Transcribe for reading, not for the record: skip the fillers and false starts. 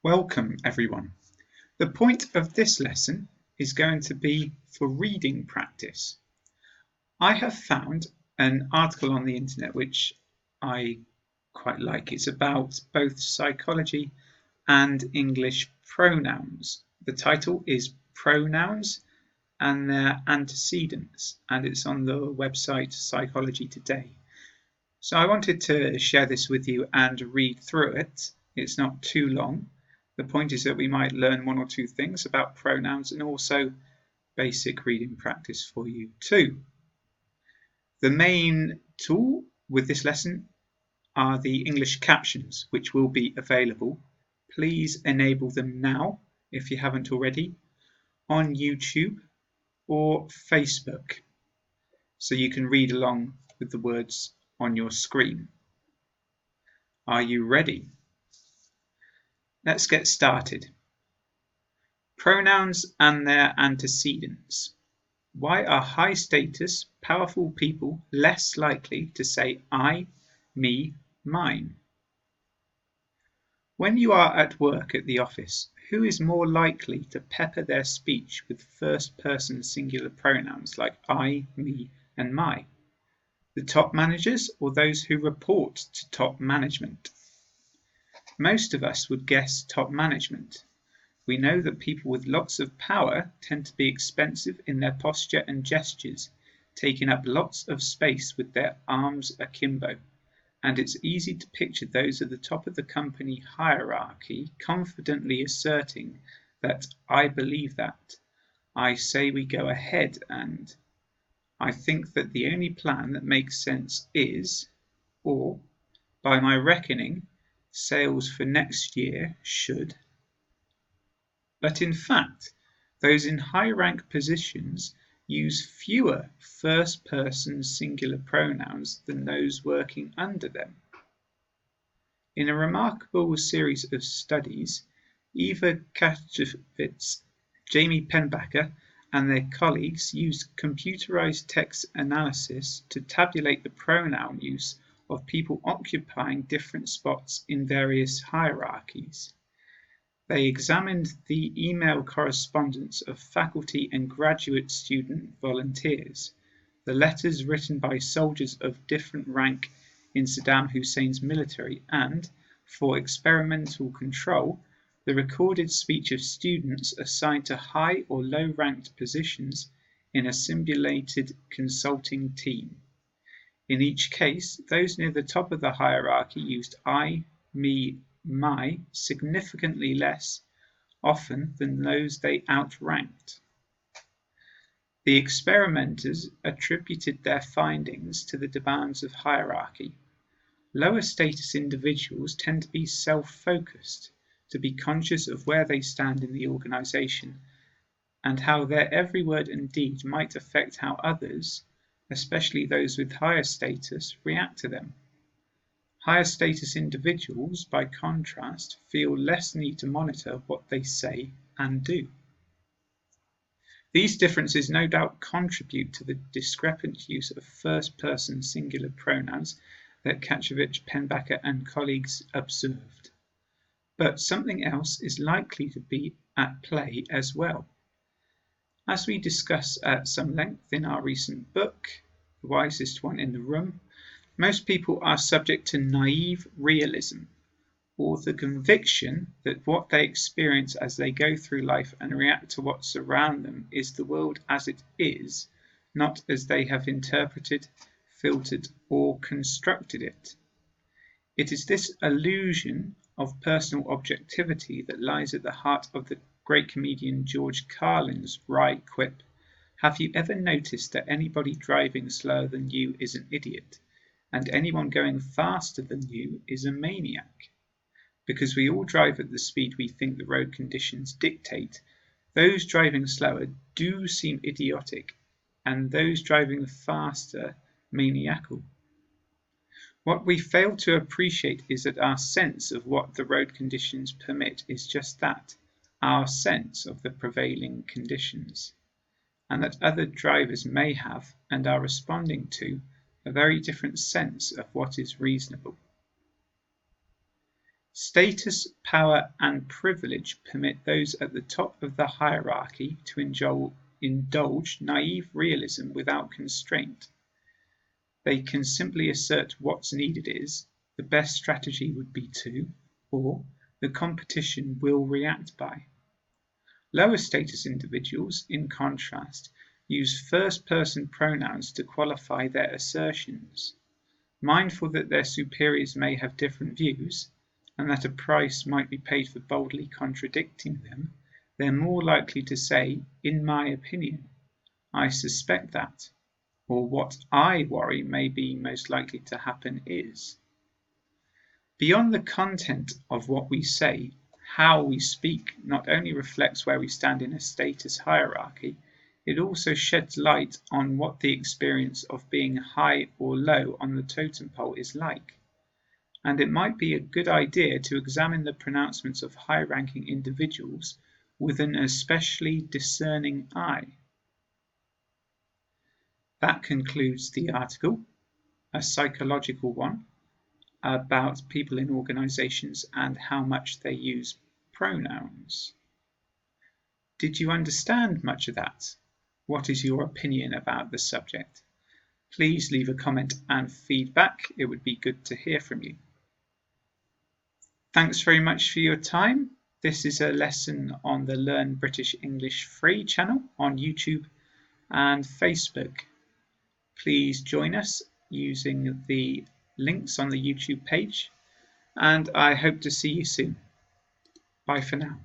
Welcome everyone. The point of this lesson is going to be for reading practice. I have found an article on the internet which I quite like. It's about both psychology and English pronouns. The title is Pronouns and Their Antecedents, and it's on the website Psychology Today. So I wanted to share this with you and read through it. It's not too long. The point is that we might learn one or two things about pronouns and also basic reading practice for you too. The main tool with this lesson are the English captions, which will be available. Please enable them now, if you haven't already, on YouTube or Facebook, so you can read along with the words on your screen. Are you ready? Let's get started. Pronouns and their antecedents. Why are high-status, powerful people less likely to say I, me, mine? When you are at work at the office, who is more likely to pepper their speech with first-person singular pronouns like I, me, and my? The top managers or those who report to top management? Most of us would guess top management. We know that people with lots of power tend to be expensive in their posture and gestures, taking up lots of space with their arms akimbo, and it's easy to picture those at the top of the company hierarchy confidently asserting that I believe that, I say we go ahead, and I think that the only plan that makes sense is, or, by my reckoning, sales for next year should. But in fact, those in high-rank positions use fewer first-person singular pronouns than those working under them. In a remarkable series of studies, Eva Katchevitz, Jamie Penbaker, and their colleagues used computerized text analysis to tabulate the pronoun use of people occupying different spots in various hierarchies. They examined the email correspondence of faculty and graduate student volunteers, the letters written by soldiers of different rank in Saddam Hussein's military, and, for experimental control, the recorded speech of students assigned to high or low-ranked positions in a simulated consulting team. In each case, those near the top of the hierarchy used I, me, my significantly less often than those they outranked. The experimenters attributed their findings to the demands of hierarchy. Lower status individuals tend to be self-focused, to be conscious of where they stand in the organization and how their every word and deed might affect how others, especially those with higher status, react to them. Higher status individuals, by contrast, feel less need to monitor what they say and do. These differences no doubt contribute to the discrepant use of first-person singular pronouns that Katchevitz, Penbaker, and colleagues observed. But something else is likely to be at play as well. As we discuss at some length in our recent book, The Wisest One in the Room, most people are subject to naive realism, or the conviction that what they experience as they go through life and react to what's around them is the world as it is, not as they have interpreted, filtered, or constructed it. It is this illusion of personal objectivity that lies at the heart of the great comedian George Carlin's wry quip, "Have you ever noticed that anybody driving slower than you is an idiot, and anyone going faster than you is a maniac? Because we all drive at the speed we think the road conditions dictate, those driving slower do seem idiotic, and those driving faster maniacal." What we fail to appreciate is that our sense of what the road conditions permit is just that, our sense of the prevailing conditions, and that other drivers may have and are responding to a very different sense of what is reasonable. Status, power, and privilege permit those at the top of the hierarchy to indulge naive realism without constraint. They can simply assert what's needed is, the best strategy would be to, or the competition will react by. Lower status individuals, in contrast, use first-person pronouns to qualify their assertions. Mindful that their superiors may have different views, and that a price might be paid for boldly contradicting them, they're more likely to say, in my opinion, I suspect that, or what I worry may be most likely to happen is. Beyond the content of what we say, how we speak not only reflects where we stand in a status hierarchy, it also sheds light on what the experience of being high or low on the totem pole is like. And it might be a good idea to examine the pronouncements of high-ranking individuals with an especially discerning eye. That concludes the article, a psychological one, about people in organizations and how much they use pronouns. Did you understand much of that? What is your opinion about the subject? Please leave a comment and feedback. It would be good to hear from you. Thanks very much for your time. This is a lesson on the Learn British English Free channel on YouTube and Facebook. Please join us using the links on the YouTube page, and I hope to see you soon. Bye for now.